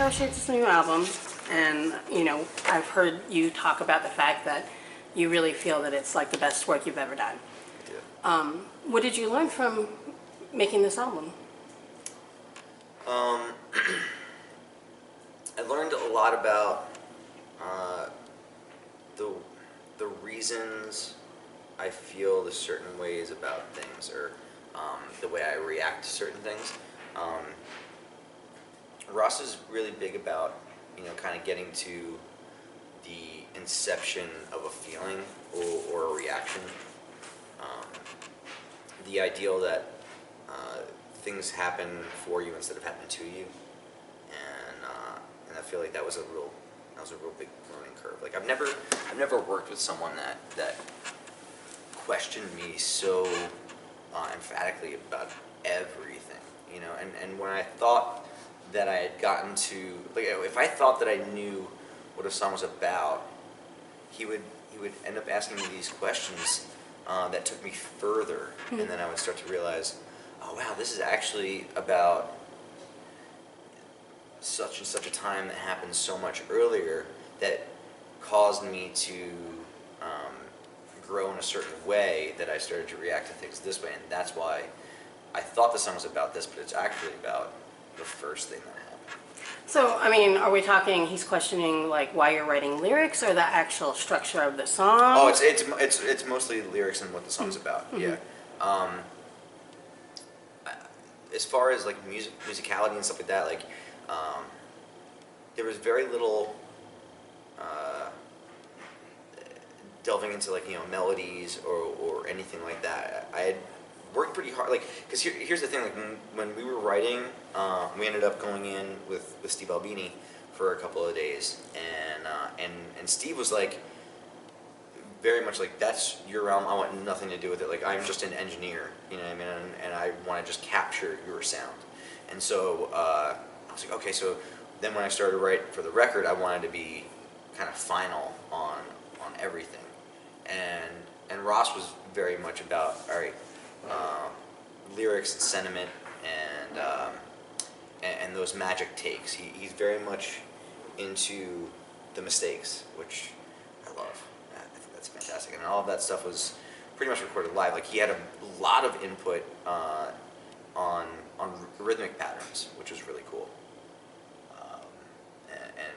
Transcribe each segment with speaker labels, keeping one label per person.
Speaker 1: Stomachaches is a new album, and I've heard you talk about the fact that you really feel that it's like the best work you've ever done.
Speaker 2: Yeah.
Speaker 1: What did you learn from making this album?
Speaker 2: I learned a lot about the reasons I feel the certain ways about things, or the way I react to certain things. Ross is really big about, kind of getting to the inception of a feeling or a reaction. The ideal that things happen for you instead of happening to you, and I feel like that was a real big learning curve. Like I've never worked with someone that questioned me so emphatically about everything, and when I thought that I had gotten to, like, if I thought that I knew what a song was about, he would end up asking me these questions that took me further, and then I would start to realize, oh wow, this is actually about such and such a time that happened so much earlier that caused me to grow in a certain way, that I started to react to things this way, and that's why I thought the song was about this, but it's actually about the first thing that happened.
Speaker 1: So, I mean, are we talking he's questioning like why you're writing lyrics or the actual structure of the song?
Speaker 2: Oh, it's mostly lyrics and what the song's about. Yeah. As far as like musicality and stuff like that, like there was very little delving into like melodies or anything like that. I had worked pretty hard, like, because here's the thing, like when we were writing, we ended up going in with Steve Albini for a couple of days, and Steve was like very much like, that's your realm, I want nothing to do with it, like I'm just an engineer, you know what I mean, and I want to just capture your sound. And so I was like, okay, so then when I started to write for the record, I wanted to be kind of final on everything, and Ross was very much about, all right, lyrics and sentiment and those magic takes. He's very much into the mistakes, which I love. I think that's fantastic, and all of that stuff was pretty much recorded live. Like he had a lot of input on rhythmic patterns, which was really cool. And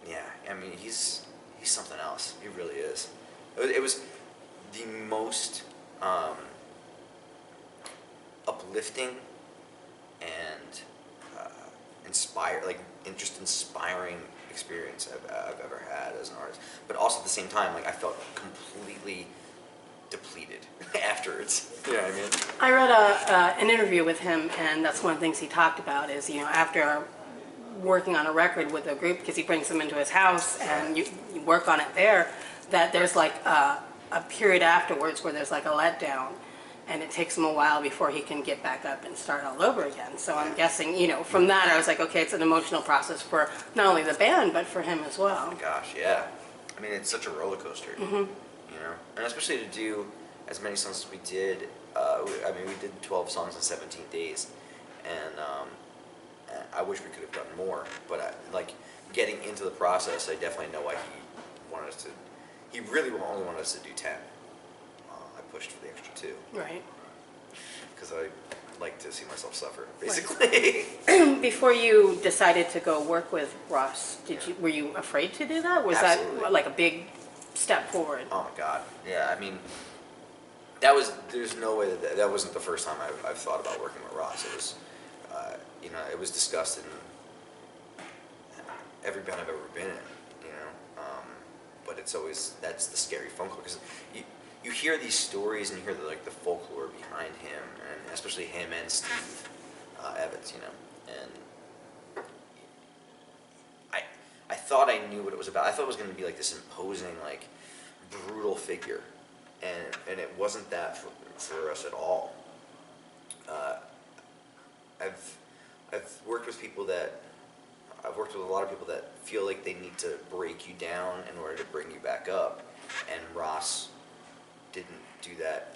Speaker 2: yeah, I mean, he's something else. He really is. It was the most uplifting and inspiring experience I've ever had as an artist. But also at the same time, like I felt completely depleted afterwards. You know what I mean?
Speaker 1: I read an interview with him, and that's one of the things he talked about is, after working on a record with a group, because he brings them into his house and you work on it there, that there's like a period afterwards where there's like a letdown, and it takes him a while before he can get back up and start all over again. So I'm guessing, from that I was like, okay, it's an emotional process for not only the band, but for him as well.
Speaker 2: Oh my gosh, yeah. I mean, it's such a roller coaster, and especially to do as many songs as we did. We did 12 songs in 17 days, and I wish we could have done more, but getting into the process, I definitely know why he wanted us to. He really only wanted us to do 10. I pushed for the extra 2.
Speaker 1: Right.
Speaker 2: Because I like to see myself suffer, basically.
Speaker 1: Right. Before you decided to go work with Ross, were you afraid to do that? Was
Speaker 2: Absolutely.
Speaker 1: that like a big step forward?
Speaker 2: Oh my God, yeah. I mean, there's no way that wasn't the first time I've thought about working with Ross. It was, it was discussed in every band I've ever been in, but it's always, that's the scary phone call, because you hear these stories and you hear the folklore behind him, and especially him and Steve Evans, and I thought I knew what it was about. I thought it was going to be like this imposing, like brutal figure, and it wasn't that for us at all. I've worked with a lot of people that feel like they need to break you down in order to bring you back up, and Ross didn't do that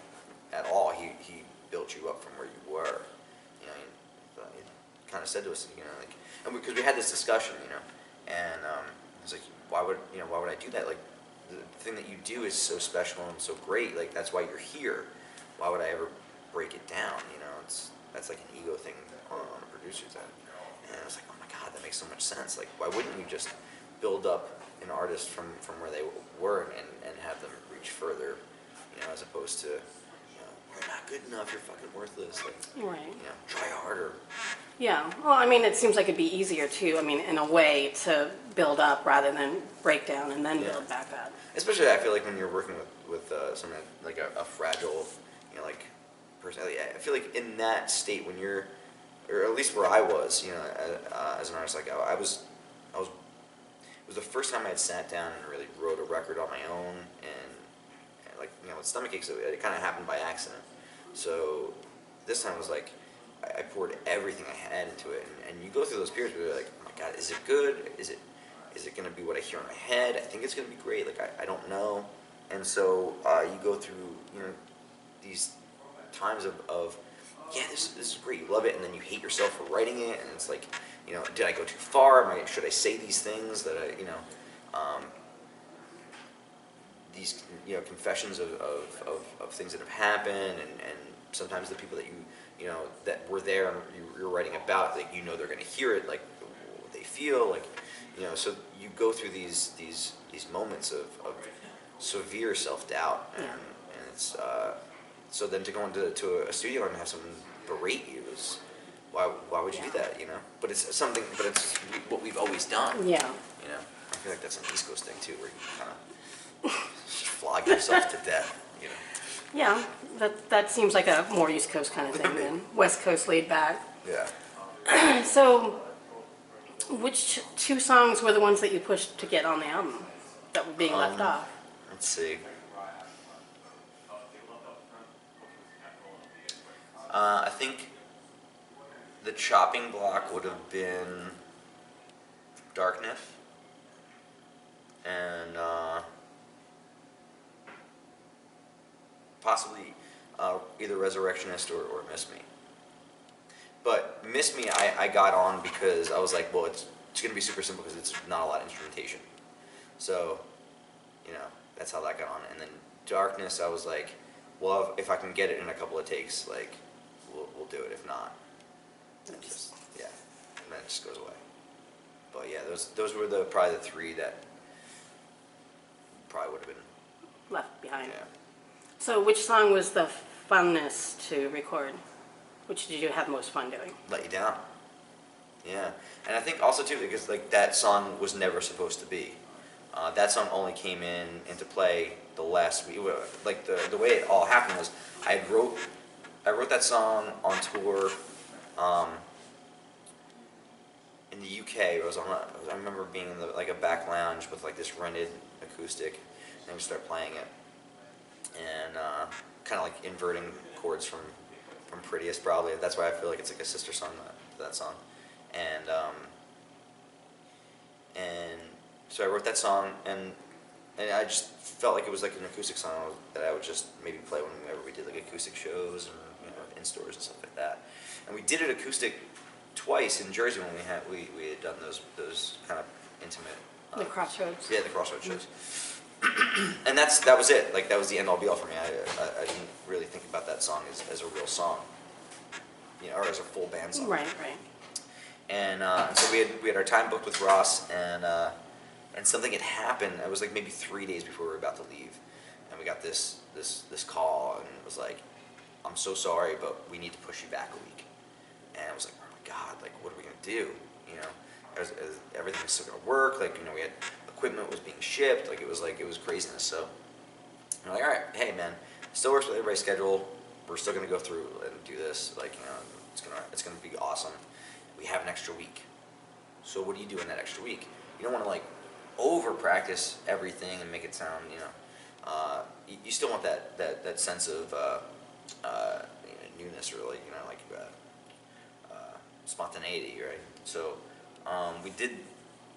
Speaker 2: at all. He built you up from where you were. kind of said to us, you know, like, and because we had this discussion, you know, and I was like, why would I do that? Like, the thing that you do is so special and so great. Like, that's why you're here. Why would I ever break it down? You know, that's like an ego thing on a producer's end. And I was like, oh my God, that makes so much sense. Like, why wouldn't you just build up an artist from where they were and have them reach further, you know, as opposed to, you know, you're not good enough, you're fucking worthless. Like,
Speaker 1: Right.
Speaker 2: you know, try harder.
Speaker 1: Yeah. Well, I mean, it seems like it'd be easier too. I mean, in a way, to build up rather than break down and then build back up.
Speaker 2: Especially, I feel like when you're working with someone like a fragile, you know, like person. I feel like in that state when you're, or at least where I was, you know, as an artist, like I was. It was the first time I had sat down and really wrote a record on my own, and like, you know, with Stomachaches, it kind of happened by accident. So this time it was like I poured everything I had into it, and you go through those periods where you're like, oh my God, is it good? Is it going to be what I hear in my head? I think it's going to be great. Like, I don't know. And so you go through, you know, these times of yeah, this is great. You love it, and then you hate yourself for writing it, and it's like, you know, did I go too far? Should I say these things that I, you know, these, you know, confessions of things that have happened, and sometimes the people that you know, that were there and you're writing about, like, you know, they're going to hear it, like, what they feel, like, you know, so you go through these moments of severe self-doubt, and it's, so then to go into a studio and have someone berate you is, why would you do that, you know? But it's what we've always done.
Speaker 1: Yeah.
Speaker 2: You know, I feel like that's an East Coast thing too, where you kind of just flog yourself to death, you know?
Speaker 1: Yeah. That seems like a more East Coast kind of thing than West Coast laid back.
Speaker 2: Yeah.
Speaker 1: So, which two songs were the ones that you pushed to get on the album that were being left off?
Speaker 2: Let's see. I think the chopping block would have been Darkness, and possibly either Resurrectionist or Miss Me. But Miss Me, I got on because I was like, well, it's going to be super simple because it's not a lot of instrumentation. So, you know, that's how that got on. And then Darkness, I was like, well, if I can get it in a couple of takes, like, we'll do it. If not, then just, yeah, and then it just goes away. But yeah, those were probably the three that probably would have been
Speaker 1: Left behind.
Speaker 2: Yeah.
Speaker 1: So, which song was the funnest to record? Which did you have most fun doing?
Speaker 2: Let You Down. Yeah, and I think also too because like that song was never supposed to be. That song only came into play the last week. Like the way it all happened was I wrote that song on tour in the UK. I remember being in a back lounge with like this rented acoustic, and we started playing it, and kind of like inverting chords from Prettiest probably. That's why I feel like it's like a sister song to that song, and so I wrote that song, and I just felt like it was like an acoustic song that I would just maybe play whenever we did like acoustic shows and, you know, in stores and stuff like that. And we did it acoustic twice in Jersey when we had done those kind of intimate.
Speaker 1: The Crossroads.
Speaker 2: Yeah, the Crossroads shows. And that was it. Like that was the end all be all for me. I didn't really think about that song as a real song, you know, or as a full band song.
Speaker 1: Right.
Speaker 2: And so we had our time booked with Ross, and something had happened. It was like maybe 3 days before we were about to leave, and we got this call, and it was like, I'm so sorry, but we need to push you back a week. And I was like, oh my God, like what are we gonna do? You know, everything was still gonna work. Like, you know, we had equipment was being shipped. Like it was craziness. So I'm like, all right, hey man, still works with everybody's schedule. We're still gonna go through and do this. Like, you know, it's gonna be awesome. We have an extra week. So what do you do in that extra week? You don't want to like over practice everything and make it sound, you know, you still want that sense of you know, newness, or like, you know, like spontaneity, right? So we did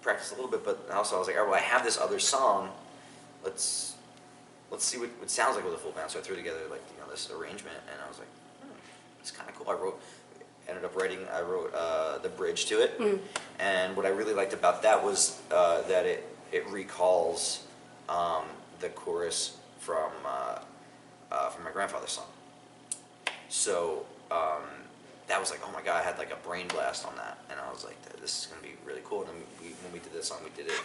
Speaker 2: practice a little bit, but also I was like, all right, well, I have this other song. Let's see what it sounds like with a full band. So I threw together like, you know, this arrangement, and I was like, it's kind of cool. ended up writing. I wrote the bridge to it, and what I really liked about that was that it recalls the chorus from my grandfather's song. So that was like, oh my god, I had like a brain blast on that, and I was like, this is gonna be really cool. And then when we did this song, we did it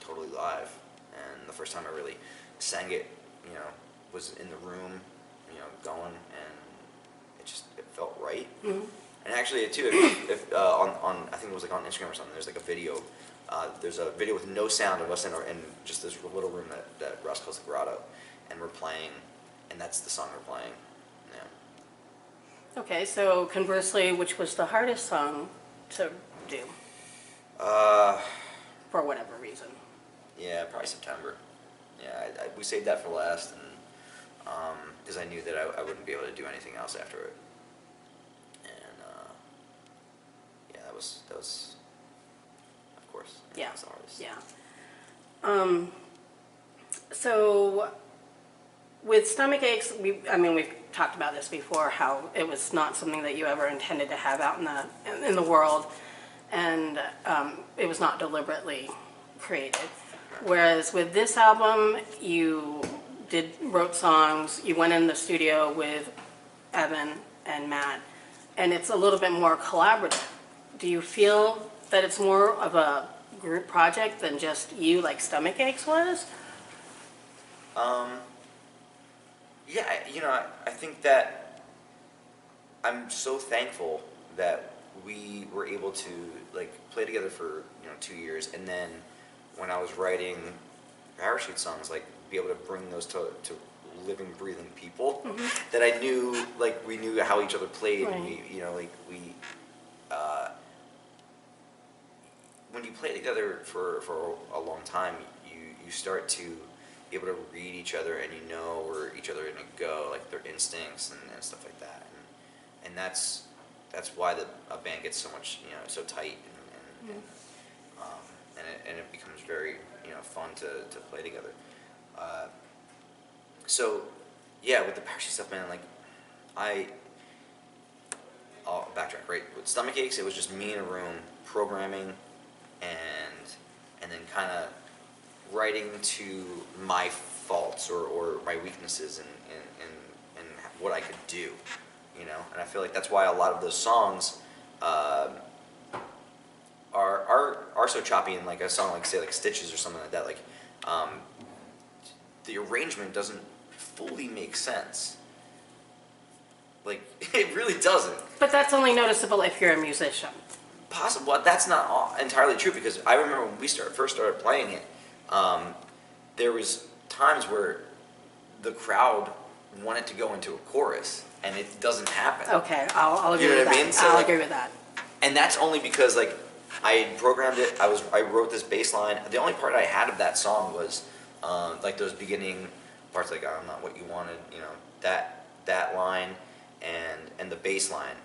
Speaker 2: totally live, and the first time I really sang it, was in the room, going, and it felt right. And actually, too, if on I think it was like on Instagram or something, there's like a video. There's a video with no sound of us in just this little room that Russ calls the grotto, and we're playing, and that's the song we're playing. Yeah.
Speaker 1: Okay, so conversely, which was the hardest song to do? For whatever reason.
Speaker 2: Yeah, probably September. Yeah, we saved that for last, and because I knew that I wouldn't be able to do anything else after it. And yeah, that was of course.
Speaker 1: Yeah.
Speaker 2: That was the hardest.
Speaker 1: Yeah. So with Stomachaches, we've talked about this before, how it was not something that you ever intended to have out in the world, and it was not deliberately created. Whereas with this album, you wrote songs, you went in the studio with Evan and Matt, and it's a little bit more collaborative. Do you feel that it's more of a group project than just you, like Stomachaches was?
Speaker 2: Yeah, I think that I'm so thankful that we were able to like play together for 2 years, and then when I was writing Parachute songs, like be able to bring those to living, breathing people that I knew, like we knew how each other played.
Speaker 1: Right.
Speaker 2: And when you play together for a long time, you start to be able to read each other, and you know where each other are gonna go, like their instincts and stuff like that. And that's why a band gets so much, so tight, and it becomes very, fun to play together. So yeah, with the Parachute stuff, man, like I'll backtrack, right? With Stomachaches, it was just me in a room programming and then kind of writing to my faults or my weaknesses and what I could do, and I feel like that's why a lot of those songs are so choppy. And like a song like say like Stitches or something like that, like the arrangement doesn't fully make sense. Like it really doesn't.
Speaker 1: But that's only noticeable if you're a musician.
Speaker 2: Possible. Well, that's not entirely true, because I remember when we first started playing it, there was times where the crowd wanted to go into a chorus, and it doesn't happen.
Speaker 1: Okay, I'll agree
Speaker 2: You know
Speaker 1: with
Speaker 2: what I
Speaker 1: that.
Speaker 2: mean? So,
Speaker 1: I'll
Speaker 2: like,
Speaker 1: agree with that.
Speaker 2: And that's only because like I had programmed it. I wrote this bass line. The only part I had of that song was like those beginning parts, like I'm not what you wanted, that line and the bass line,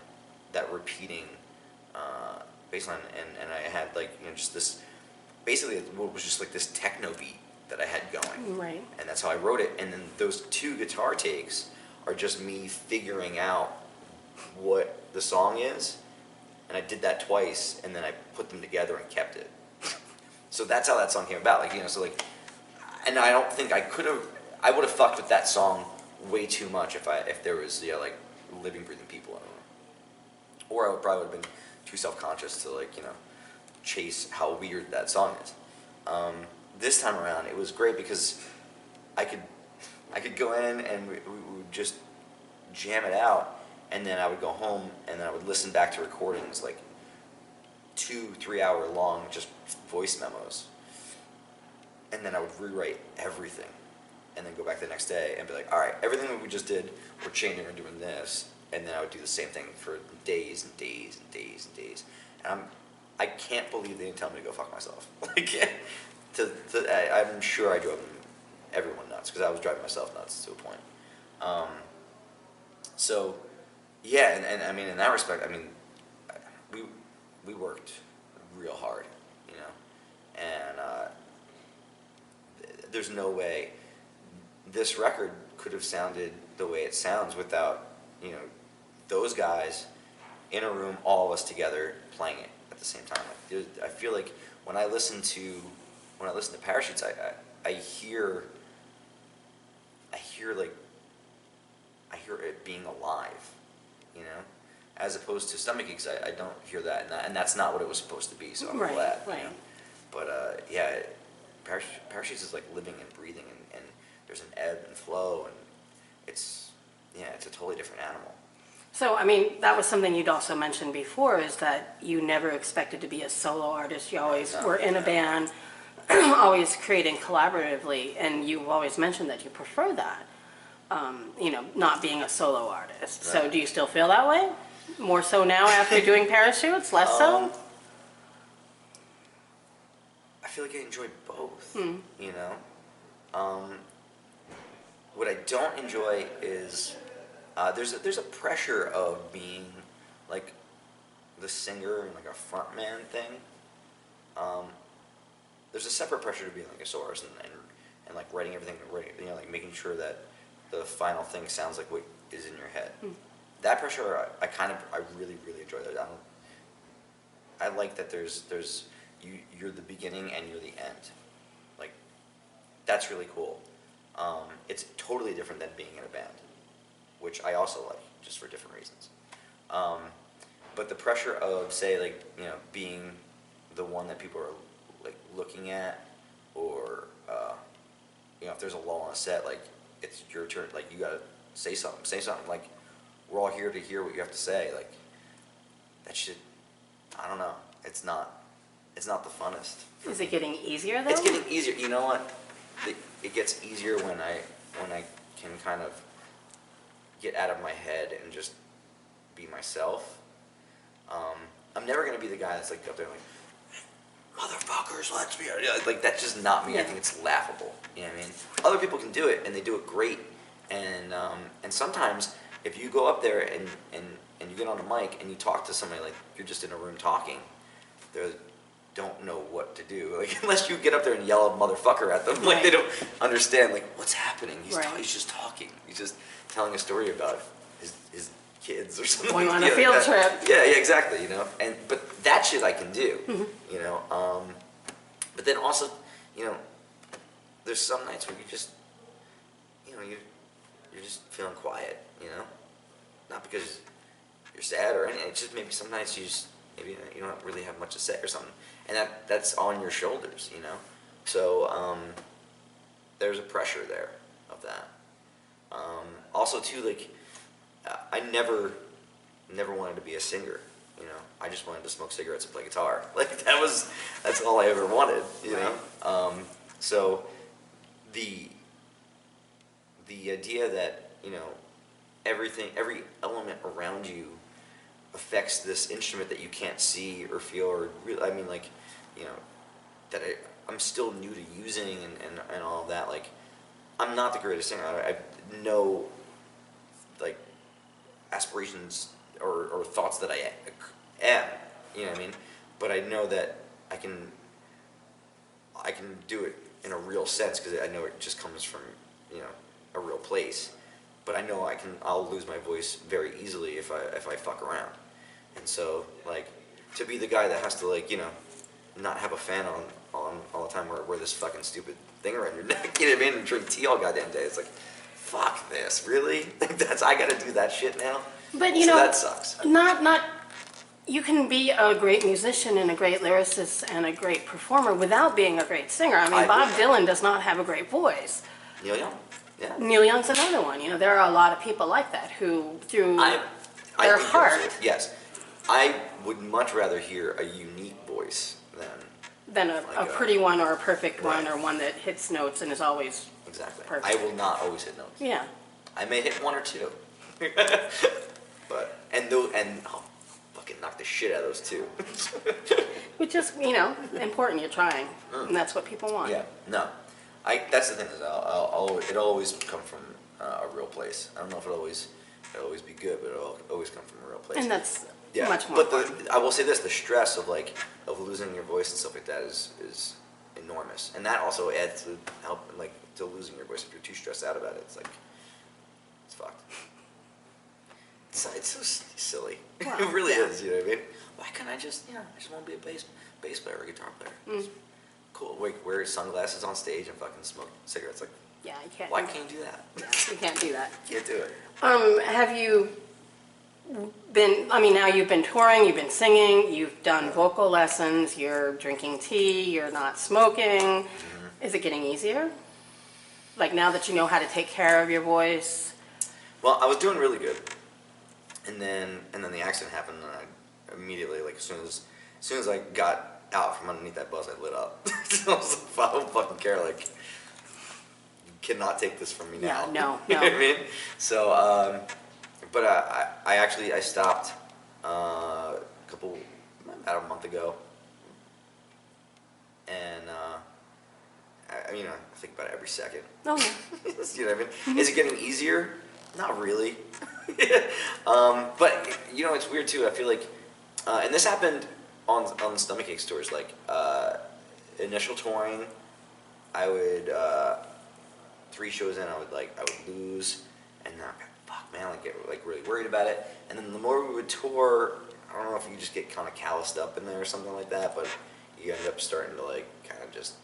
Speaker 2: that repeating bass line, and I had like just this, basically what was just like this techno beat that I had going.
Speaker 1: Right.
Speaker 2: And that's how I wrote it. And then those 2 guitar takes are just me figuring out what the song is. And I did that twice, and then I put them together and kept it. So that's how that song came about. Like, so like, and I don't think I would have fucked with that song way too much if there was, like living, breathing people in it. Or I probably would have been too self-conscious to like, chase how weird that song is. This time around, it was great because I could go in and we would just jam it out, and then I would go home and then I would listen back to recordings, like 2-3 hour long, just voice memos, and then I would rewrite everything, and then go back the next day and be like, all right, everything that we just did, we're changing, we're doing this, and then I would do the same thing for days and days and days and days, and I can't believe they didn't tell me to go fuck myself. Like, I'm sure I drove everyone nuts, because I was driving myself nuts to a point. So, yeah, and I mean, in that respect, I mean, we worked real hard, and there's no way this record could have sounded the way it sounds without, those guys in a room, all of us together playing it at the same time. Like, I feel like when I listen to Parachutes, I hear it being alive, you know, as opposed to Stomachaches. I don't hear that, and that's not what it was supposed to be. So I'm glad.
Speaker 1: Right.
Speaker 2: You know? But yeah, Parachutes is like living and breathing, and there's an ebb and flow, and it's a totally different animal.
Speaker 1: So, I mean, that was something you'd also mentioned before, is that you never expected to be a solo artist. You always were in a band, always creating collaboratively, and you've always mentioned that you prefer that, you know, not being a solo artist.
Speaker 2: Right.
Speaker 1: So do you still feel that way? More so now after doing Parachutes? Less so?
Speaker 2: I feel like I enjoy both, you know? What I don't enjoy is there's a pressure of being like the singer and like a frontman thing. There's a separate pressure to being like a soloist and like writing everything, you know, like making sure that the final thing sounds like what is in your head. That pressure, I really enjoy that. I like that you're the beginning and you're the end. Like, that's really cool. It's totally different than being in a band, which I also like, just for different reasons. But the pressure of, say, like, you know, being the one that people are like looking at, or you know, if there's a lull on a set, like, it's your turn, like, you gotta say something, like, we're all here to hear what you have to say, like, that shit, I don't know, it's not the funnest.
Speaker 1: Is it getting easier, though?
Speaker 2: It's getting easier. You know what? It gets easier when I can kind of get out of my head and just be myself. I'm never gonna be the guy that's like up there like, motherfuckers, let's be, like, that's just not me. I think it's laughable. You know what I mean? Other people can do it, and they do it great. And sometimes if you go up there and you get on the mic and you talk to somebody like you're just in a room talking, they don't know what to do. Like, unless you get up there and yell a motherfucker at them, like, they don't understand, like, what's happening. He's just talking. He's just telling a story about his kids or something.
Speaker 1: Going on a field trip.
Speaker 2: Yeah, exactly. You know, but that shit I can do. You know, but then also, you know, there's some nights where you just, you know, you're just feeling quiet. You know, not because you're sad or anything. It's just maybe some nights maybe you don't really have much to say or something, and that's on your shoulders. You know, so there's a pressure there of that. Also, too, like, I never wanted to be a singer. You know, I just wanted to smoke cigarettes and play guitar. Like, that's all I ever wanted. You know, so the idea that, you know, every element around you affects this instrument that you can't see or feel or really, I mean, like, you know, that I'm still new to using and all of that. Like, I'm not the greatest singer. I have no, like, aspirations or thoughts that I am, you know what I mean? But I know that I can do it in a real sense, because I know it just comes from, you know, a real place. But I know I'll lose my voice very easily if I fuck around. And so, like, to be the guy that has to, like, you know, not have a fan on all the time, or wear this fucking stupid thing around your neck, you know what I mean, and drink tea all goddamn day, it's like, fuck this, really? I gotta do that shit now?
Speaker 1: But, you know,
Speaker 2: that sucks.
Speaker 1: You can be a great musician and a great lyricist and a great performer without being a great singer. I mean, Bob Dylan does not have a great voice.
Speaker 2: Neil Young, yeah.
Speaker 1: Neil Young's another one. You know, there are a lot of people like that who, through their heart.
Speaker 2: Yes. I would much rather hear a unique voice
Speaker 1: than a pretty one or a perfect one, or one that hits notes and is always perfect.
Speaker 2: I will not always hit notes.
Speaker 1: Yeah.
Speaker 2: I may hit one or two. But, I'll fucking knock the shit out of those two.
Speaker 1: Which is, you know, important. You're trying. And that's what people want.
Speaker 2: Yeah, no. That's the thing, is it'll always come from a real place. I don't know if it'll always be good, but it'll always come from a real place.
Speaker 1: And that's much more fun.
Speaker 2: I will say this, the stress of losing your voice and stuff like that is enormous. And that also adds to to losing your voice if you're too stressed out about it. It's like, it's fucked. It's silly.
Speaker 1: Wow,
Speaker 2: It really
Speaker 1: yeah.
Speaker 2: is. You know what I mean? Why can't I just I just want to be a bass player or guitar player?
Speaker 1: Mm.
Speaker 2: Cool. Wait, wear sunglasses on stage and fucking smoke cigarettes. Like,
Speaker 1: Yeah, you can't.
Speaker 2: why can't you do that?
Speaker 1: Yeah, you can't do that.
Speaker 2: Can't do it.
Speaker 1: Have you been, I mean, now you've been touring, you've been singing, you've done vocal lessons, you're drinking tea, you're not smoking. Is it getting easier? Like now that you know how to take care of your voice?
Speaker 2: Well, I was doing really good, and then the accident happened, and I immediately, like, as soon as I got out from underneath that bus, I lit up. I was like, I don't fucking care. Like, you cannot take this from me now.
Speaker 1: Yeah, no,
Speaker 2: You know
Speaker 1: no.
Speaker 2: what I mean? So, but I stopped about a month ago, and I think about it every second.
Speaker 1: Oh, yeah.
Speaker 2: You know what I mean? Is it getting easier? Not really. But it's weird too. I feel like, and this happened on the Stomachaches tours. Like initial touring, I would 3 shows in, I would lose, and then fuck man, get really worried about it. And then the more we would tour, I don't know if you just get kind of calloused up in there or something like that, but you end up starting to kind of just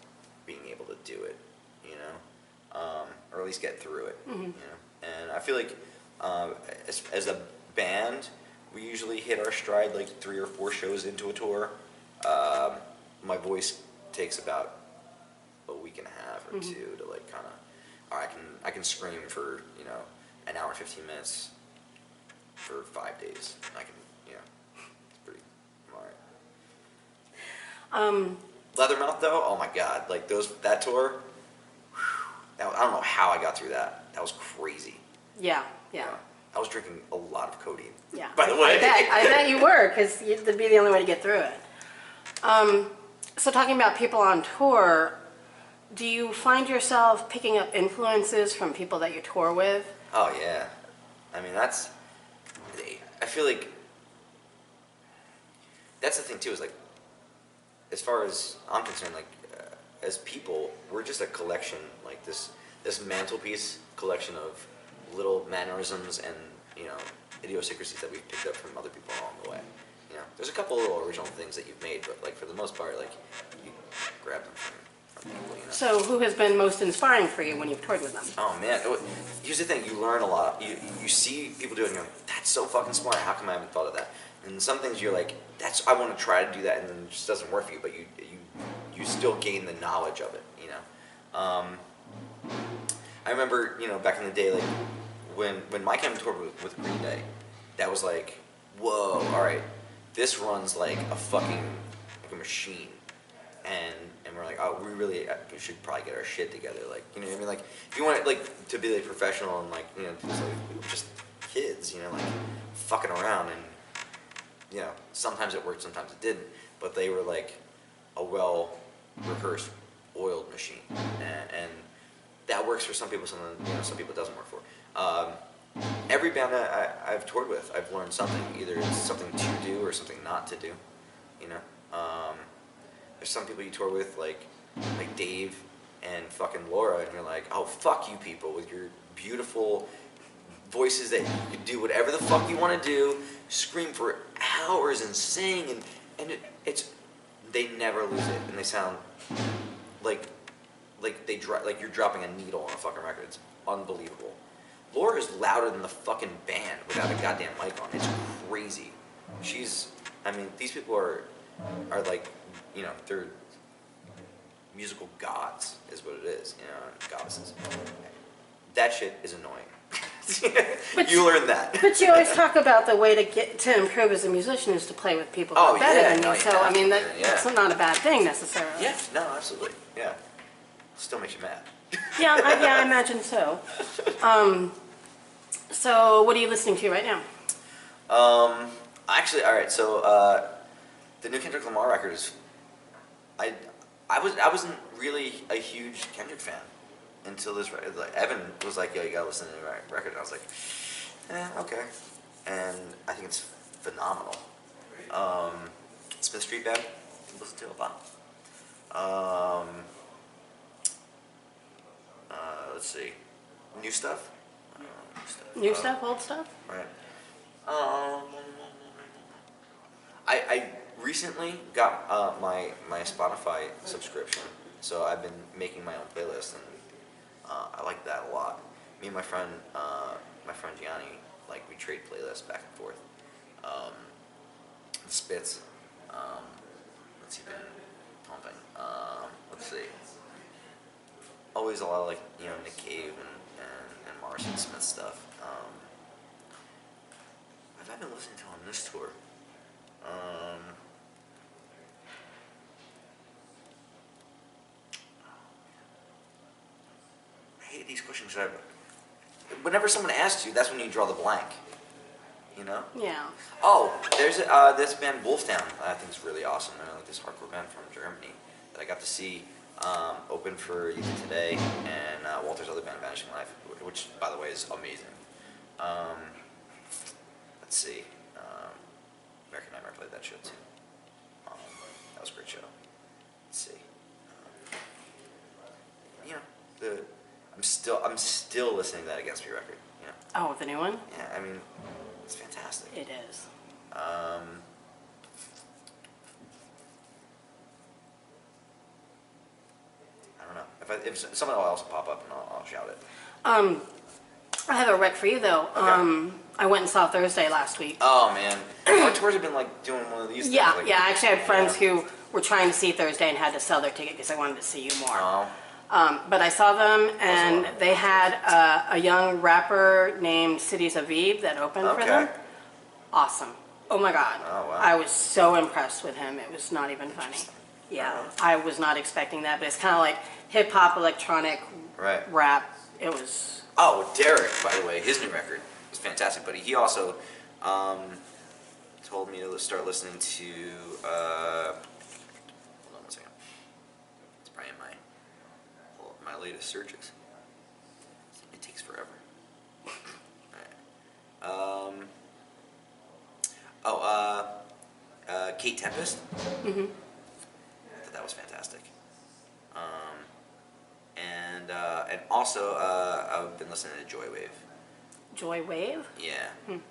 Speaker 2: being able to do it, or at least get through it, And I feel like as a band, we usually hit our stride 3 or 4 shows into a tour. My voice takes about a week and a half or 2 to kind of, or I can scream for an hour and 15 minutes for 5 days. I can, it's pretty, I'm all right. Leathermouth though, oh my god, that tour, I don't know how I got through that. That was crazy.
Speaker 1: Yeah.
Speaker 2: I was drinking a lot of codeine.
Speaker 1: Yeah.
Speaker 2: By the way.
Speaker 1: I bet you were, because that'd be the only way to get through it. So talking about people on tour, do you find yourself picking up influences from people that you tour with?
Speaker 2: Oh yeah. I mean, I feel like that's the thing too, is as far as I'm concerned, as people, we're just a collection, this mantelpiece collection of little mannerisms and idiosyncrasies that we've picked up from other people along the way. There's a couple little original things that you've made, but for the most part, you grab them from people.
Speaker 1: So who has been most inspiring for you when you've toured with them?
Speaker 2: Oh man, here's the thing: you learn a lot. You see people do it, and you're like, "That's so fucking smart. How come I haven't thought of that?" And some things you're like, I want to try to do that, and then it just doesn't work for you. But you still gain the knowledge of it. I remember back in the day, when Mike came to tour with Green Day, that was whoa, all right, this runs like a machine, and we're like, oh, we should probably get our shit together, you know what I mean? If you want it to be professional and we were just kids, fucking around, and sometimes it worked, sometimes it didn't, but they were a well rehearsed, oiled machine, and that works for some people, some people it doesn't work for. Every band that I've toured with, I've learned something. Either it's something to do or something not to do. There's some people you tour with, like Dave and fucking Laura, and you're like, oh, fuck you people with your beautiful voices that you can do whatever the fuck you want to do, scream for hours and sing, and they never lose it, and they sound like you're dropping a needle on a fucking record. It's unbelievable. Laura is louder than the fucking band without a goddamn mic on. It's crazy. These people are they're musical gods, is what it is, goddesses. That shit is annoying. You learn that.
Speaker 1: But you always talk about the way to improve as a musician is to play with people who are better than you. So that's not a bad thing necessarily.
Speaker 2: Yeah, no, absolutely. Yeah. Still makes you mad.
Speaker 1: Yeah, I imagine so. So what are you listening to right now?
Speaker 2: Actually, all right. So the new Kendrick Lamar record is. I wasn't really a huge Kendrick fan until this record. Evan was like, "Yo, you gotta listen to the record." And I was like, okay. And I think it's phenomenal. Smith Street Band, listen to a lot. Let's see, new stuff.
Speaker 1: New stuff, old stuff?
Speaker 2: Right. Um, I recently got my Spotify subscription, so I've been making my own playlist, and I like that a lot. Me and my friend Gianni, like we trade playlists back and forth. Um, the Spits, what's he been pumping? Let's see. Always a lot of like Nick Cave and Morrison Smith stuff. What have I been listening to on this tour? I hate these questions. Whenever someone asks you, that's when you draw the blank. You know?
Speaker 1: Yeah.
Speaker 2: Oh, there's this band Wolftown. I think it's really awesome. They're like this hardcore band from Germany that I got to see open for Youth Today and Walter's other band, Vanishing Life, which by the way is amazing. Let's see. American Nightmare played that show too. That was a great show. Let's see. I'm still listening to that Against Me record. Yeah.
Speaker 1: Oh, the new one?
Speaker 2: Yeah, I mean, it's fantastic.
Speaker 1: It is.
Speaker 2: I don't know. If someone else will pop up, and I'll shout it.
Speaker 1: I have a rec for you though.
Speaker 2: Okay.
Speaker 1: I went and saw Thursday last week.
Speaker 2: Oh man, our tours have been like doing one of these things.
Speaker 1: Yeah,
Speaker 2: like,
Speaker 1: yeah. I actually had friends who were trying to see Thursday and had to sell their ticket because they wanted to see you more.
Speaker 2: Oh.
Speaker 1: But I saw them, and they had a young rapper named Cities Aviv that opened for them. Awesome. Oh my God.
Speaker 2: Oh, wow.
Speaker 1: I was so impressed with him. It was not even funny. Yeah, I was not expecting that, but it's kind of like hip hop, electronic, rap. It was.
Speaker 2: Oh, Derek, by the way, his new record was fantastic, but he also told me to start listening to. Hold on one second. It's probably in my latest searches. It takes forever. Kate Tempest.
Speaker 1: Mm-hmm.
Speaker 2: I thought that was fantastic. And also I've been listening to Joywave.
Speaker 1: Joywave?
Speaker 2: Yeah.
Speaker 1: Hmm.
Speaker 2: And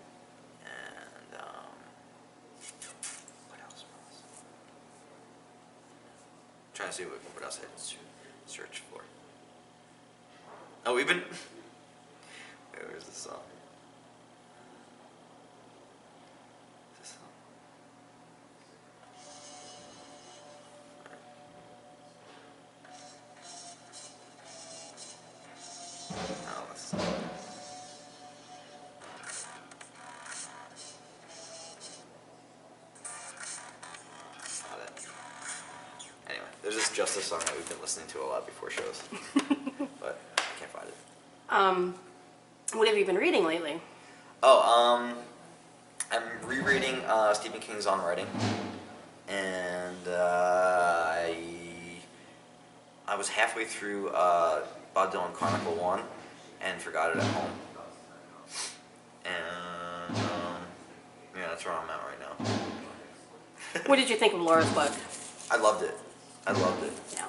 Speaker 2: what else? I'm trying to see what else I had to search for. Oh, we've been. Where's the song? This song. Oh, this is. Not it. Anyway, there's this Justice song that we've been listening to a lot before shows, but I can't find it.
Speaker 1: What have you been reading lately?
Speaker 2: Oh, I'm rereading Stephen King's On Writing, and I was halfway through Bob Dylan Chronicle 1 and forgot it at home. And yeah, that's where I'm at right now.
Speaker 1: What did you think of Laura's book?
Speaker 2: I loved it.
Speaker 1: Yeah.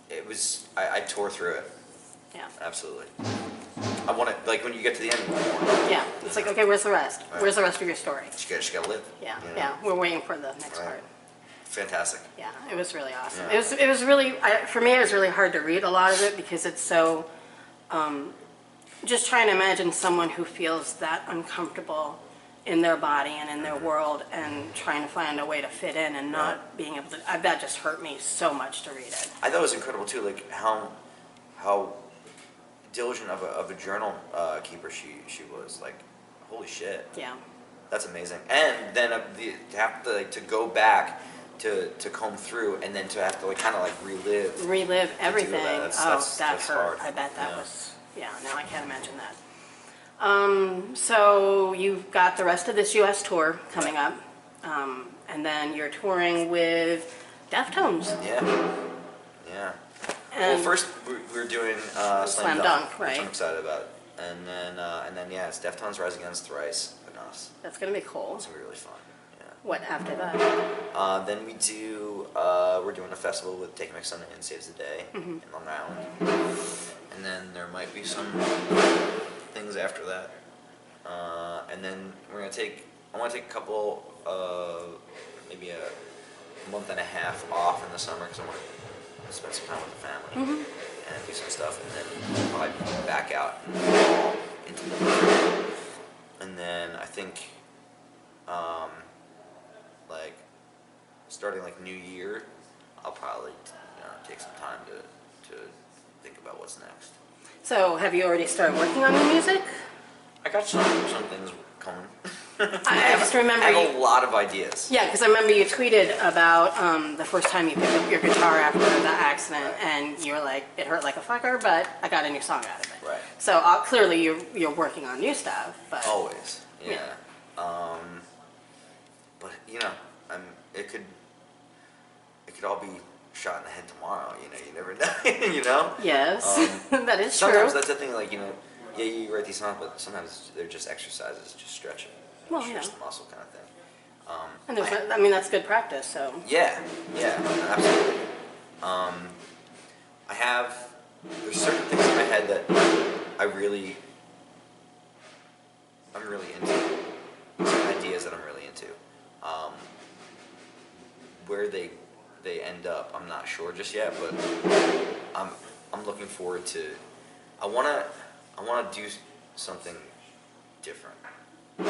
Speaker 2: It was. I tore through it.
Speaker 1: Yeah.
Speaker 2: Absolutely. I want it, like when you get to the end.
Speaker 1: Yeah. It's like, okay, where's the rest?
Speaker 2: Right.
Speaker 1: Where's the rest of your story?
Speaker 2: She gotta live.
Speaker 1: Yeah.
Speaker 2: You know?
Speaker 1: Yeah. We're waiting for the next
Speaker 2: Right.
Speaker 1: part.
Speaker 2: Fantastic.
Speaker 1: Yeah, it was really awesome.
Speaker 2: Yeah.
Speaker 1: It was really, for me, it was really hard to read a lot of it because it's so, just trying to imagine someone who feels that uncomfortable in their body and in their world and trying to find a way to fit in and not being able to, that just hurt me so much to read it.
Speaker 2: I thought it was incredible too, like how diligent of a journal keeper she was. Like, holy shit.
Speaker 1: Yeah.
Speaker 2: That's amazing. And then to have to go back to comb through, and then to have to kind of relive
Speaker 1: everything.
Speaker 2: That
Speaker 1: That hurt.
Speaker 2: hard.
Speaker 1: I bet that was, no, I can't imagine that. So you've got the rest of this U.S. tour coming up, and then you're touring with Deftones.
Speaker 2: Yeah. Well, first we're doing Slam Dunk,
Speaker 1: right?
Speaker 2: Which I'm excited about, and then it's Deftones, Rise Against, Thrice, and us.
Speaker 1: That's gonna be cool.
Speaker 2: It's gonna be really fun. Yeah.
Speaker 1: What after that?
Speaker 2: Then we're doing a festival with Take Mix and Saves the Day in Long Island, and then there might be some things weekends after that, and then I want to take a couple, maybe a month and a half off in the summer because I want to spend some time with the family and do some stuff, and then probably be back out into the and then I think, like starting like New Year, I'll probably take some time to think about what's next.
Speaker 1: So, have you already started working on your music?
Speaker 2: I got some things coming.
Speaker 1: I just remember
Speaker 2: I have a lot of ideas.
Speaker 1: Yeah, because I remember you tweeted about the first time you picked up your guitar after the accident, and you were like, "It hurt like a fucker, but I got a new song out of it."
Speaker 2: Right.
Speaker 1: So clearly you're working on new stuff, but
Speaker 2: Always. Yeah.
Speaker 1: Yeah.
Speaker 2: But it could all be shot in the head tomorrow. You never know.
Speaker 1: Yes, that is
Speaker 2: Sometimes
Speaker 1: true.
Speaker 2: that's the thing. Like yeah, you write these songs, but sometimes they're just exercises, just stretching,
Speaker 1: Well,
Speaker 2: stretch
Speaker 1: yeah.
Speaker 2: the muscle kind of thing.
Speaker 1: And there's, that's good practice. So
Speaker 2: Yeah, absolutely. There's certain things in my head that I'm really into. Some ideas that I'm really into. Where they end up, I'm not sure just yet, but I'm looking forward to. I wanna do something different. I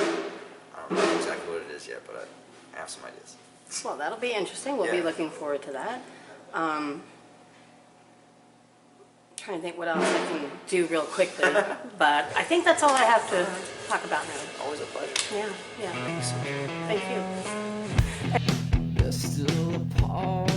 Speaker 2: don't know exactly what it is yet, but I have some ideas.
Speaker 1: well, that'll be interesting. We'll be
Speaker 2: Yeah.
Speaker 1: looking forward to that. Trying to think what else I can do real quickly, but I think that's all I have to talk about now.
Speaker 2: Always a pleasure.
Speaker 1: Yeah.
Speaker 2: Thank you so much.
Speaker 1: Thank you.
Speaker 3: You're still apart.